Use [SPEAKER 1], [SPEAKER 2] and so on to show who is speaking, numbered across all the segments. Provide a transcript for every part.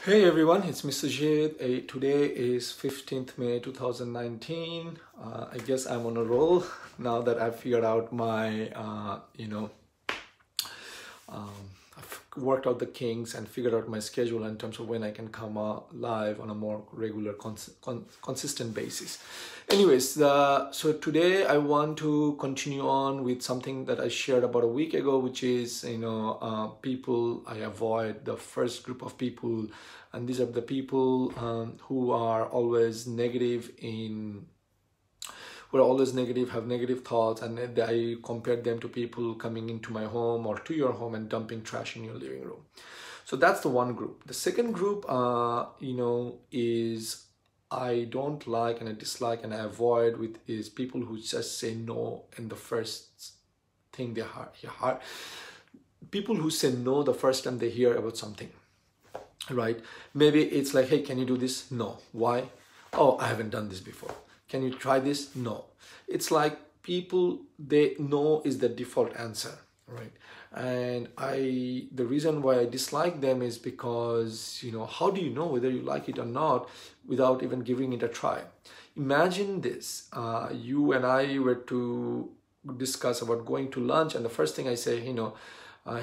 [SPEAKER 1] Hey everyone, it's Mr. Jade. Today is 15th May 2019. I guess I'm on a roll now that I've figured out my, I've worked out the kinks and figured out my schedule in terms of when I can come live on a more regular, consistent basis. Anyways, so today I want to continue on with something that I shared about a week ago, which is, people I avoid, the first group of people, and these are the people who are always negative have negative thoughts, and I compared them to people coming into my home or to your home and dumping trash in your living room. So that's the one group. The second group, is I don't like and I dislike and I avoid is people who just say no in the first thing they hear. People who say no the first time they hear about something, right? Maybe it's like, hey, can you do this? No. Why? Oh, I haven't done this before. Can you try this? No. It's like people, they know is the default answer, right? And the reason why I dislike them is because, how do you know whether you like it or not without even giving it a try? Imagine this, you and I were to discuss about going to lunch, and the first thing I say, hey,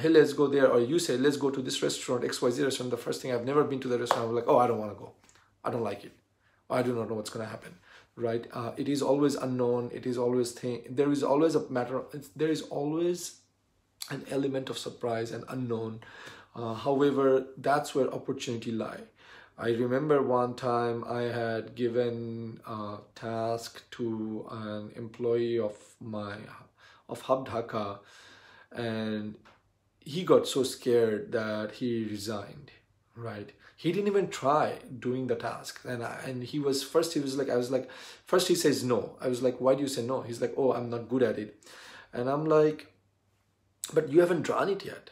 [SPEAKER 1] let's go there, or you say, let's go to this restaurant, XYZ restaurant. The first thing, I've never been to the restaurant, I'm like, oh, I don't want to go. I don't like it. I do not know what's going to happen, right? It is always unknown. It is always there is always there is always an element of surprise and unknown. However, that's where opportunity lie. I remember one time I had given a task to an employee of Hub Dhaka, and he got so scared that he resigned, right? He didn't even try doing the task. And he was like, first he says no. I was like, why do you say no? He's like, oh, I'm not good at it. And I'm like, but you haven't done it yet.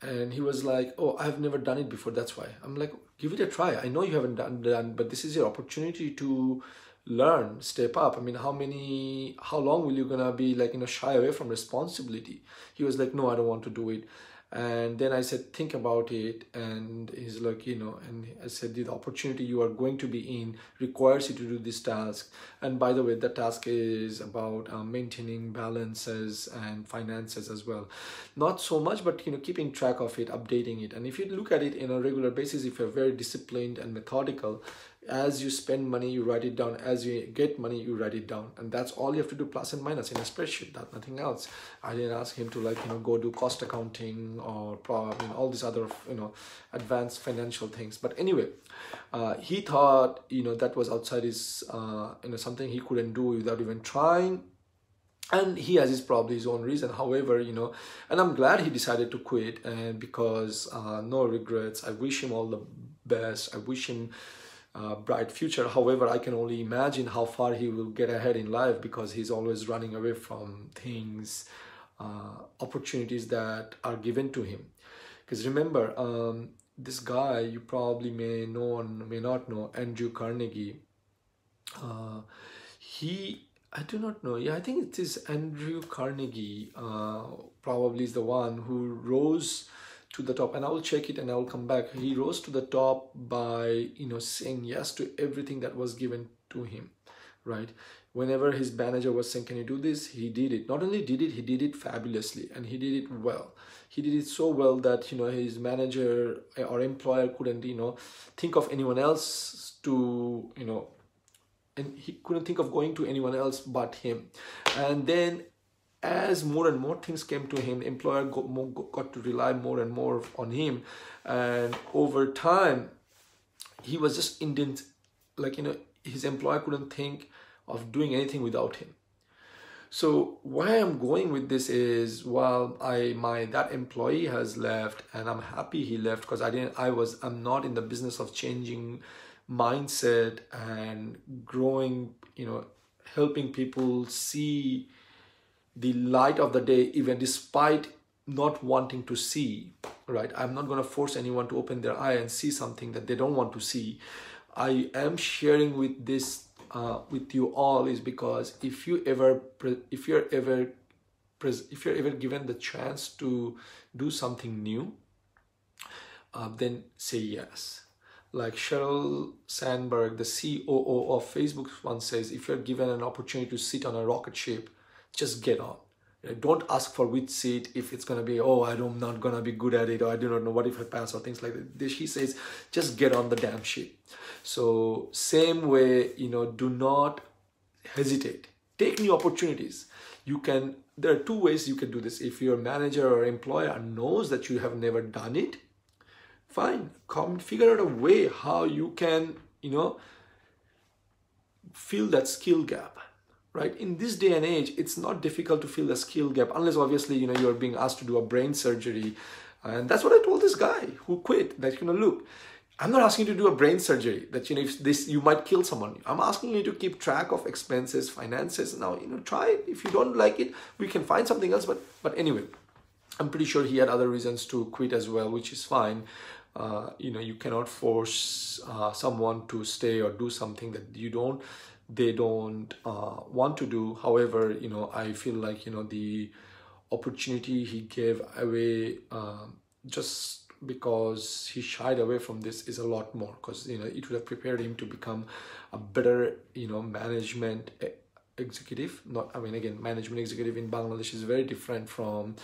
[SPEAKER 1] And he was like, oh, I've never done it before, that's why. I'm like, give it a try. I know you haven't done, but this is your opportunity to learn, step up. I mean, how long will you gonna be shy away from responsibility? He was like, no, I don't want to do it. And then I said, think about it. And he's like, and I said, the opportunity you are going to be in requires you to do this task. And by the way, the task is about maintaining balances and finances as well. Not so much, but, keeping track of it, updating it. And if you look at it in a regular basis, if you're very disciplined and methodical, as you spend money, you write it down. As you get money, you write it down. And that's all you have to do, plus and minus in a spreadsheet, nothing else. I didn't ask him to go do cost accounting or all these other, advanced financial things. But anyway, he thought, that was outside his, something he couldn't do without even trying. And he has probably his own reason. However, and I'm glad he decided to quit, and because no regrets. I wish him all the best. I wish him bright future. However, I can only imagine how far he will get ahead in life, because he's always running away from things, opportunities that are given to him. Because remember, this guy, you probably may know or may not know, Andrew Carnegie. I do not know. Yeah, I think it is Andrew Carnegie, probably is the one who rose to the top, and I will check it and I will come back. He rose to the top by, saying yes to everything that was given to him, right? Whenever his manager was saying, can you do this? He did it. Not only did it, he did it fabulously, and he did it well. He did it so well that, his manager or employer couldn't, think of anyone else to, and he couldn't think of going to anyone else but him. And then as more and more things came to him, employer got to rely more and more on him. And over time, he was just his employer couldn't think of doing anything without him. So where I'm going with this is, while that employee has left, and I'm happy he left, because I'm not in the business of changing mindset and growing, helping people see the light of the day, even despite not wanting to see, right? I'm not going to force anyone to open their eye and see something that they don't want to see. I am sharing with this with you all is because if you're ever given the chance to do something new, then say yes. like Sheryl Sandberg, the COO of Facebook, once says, if you're given an opportunity to sit on a rocket ship, just get on. Don't ask for which seat, if it's going to be, oh, I'm not going to be good at it, or I do not know what if I pass, or things like that. She says, just get on the damn ship. So same way, do not hesitate. Take new opportunities. There are two ways you can do this. If your manager or employer knows that you have never done it, fine, figure out a way how you can, fill that skill gap. Right? In this day and age, it's not difficult to fill the skill gap, unless obviously, you're being asked to do a brain surgery. And that's what I told this guy who quit, that, look, I'm not asking you to do a brain surgery that, if you might kill someone. I'm asking you to keep track of expenses, finances. Now, try it. If you don't like it, we can find something else. But anyway, I'm pretty sure he had other reasons to quit as well, which is fine. You cannot force someone to stay or do something that they don't want to do. However, I feel like, the opportunity he gave away just because he shied away from this is a lot more, because, it would have prepared him to become a better, management executive. Management executive in Bangladesh is very different from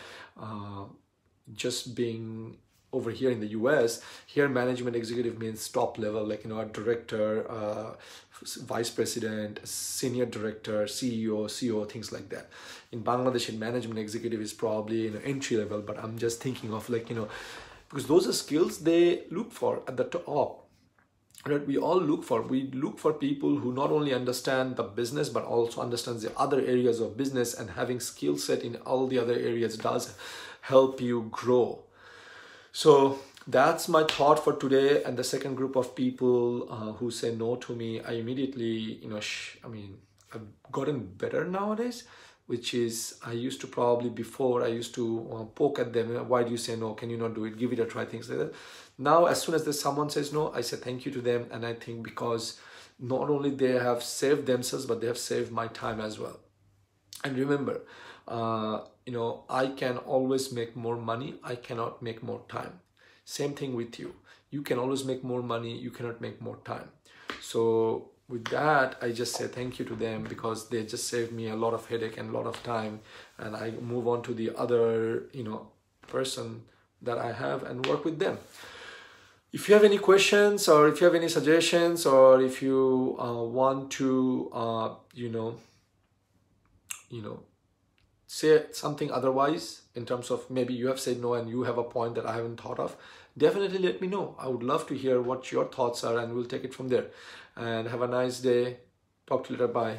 [SPEAKER 1] just being over here in the US. Here, management executive means top level, like, a director, vice president, senior director, CEO, COO, things like that. In Bangladesh, management executive is probably, entry level, but I'm just thinking of, like, because those are skills they look for at the top. Right? We look for people who not only understand the business, but also understands the other areas of business, and having skill set in all the other areas does help you grow. So that's my thought for today. And the second group of people who say no to me, I immediately, I've gotten better nowadays, which is, I used to poke at them. Why do you say no? Can you not do it? Give it a try, things like that. Now, as soon as someone says no, I say thank you to them. And I think because not only they have saved themselves, but they have saved my time as well. And remember, I can always make more money. I cannot make more time. Same thing with you. You can always make more money. You cannot make more time. So with that, I just say thank you to them, because they just saved me a lot of headache and a lot of time. And I move on to the other, person that I have and work with them. If you have any questions, or if you have any suggestions, or if you want to, say something otherwise, in terms of maybe you have said no and you have a point that I haven't thought of, definitely let me know. I would love to hear what your thoughts are, and we'll take it from there. And have a nice day. Talk to you later. Bye.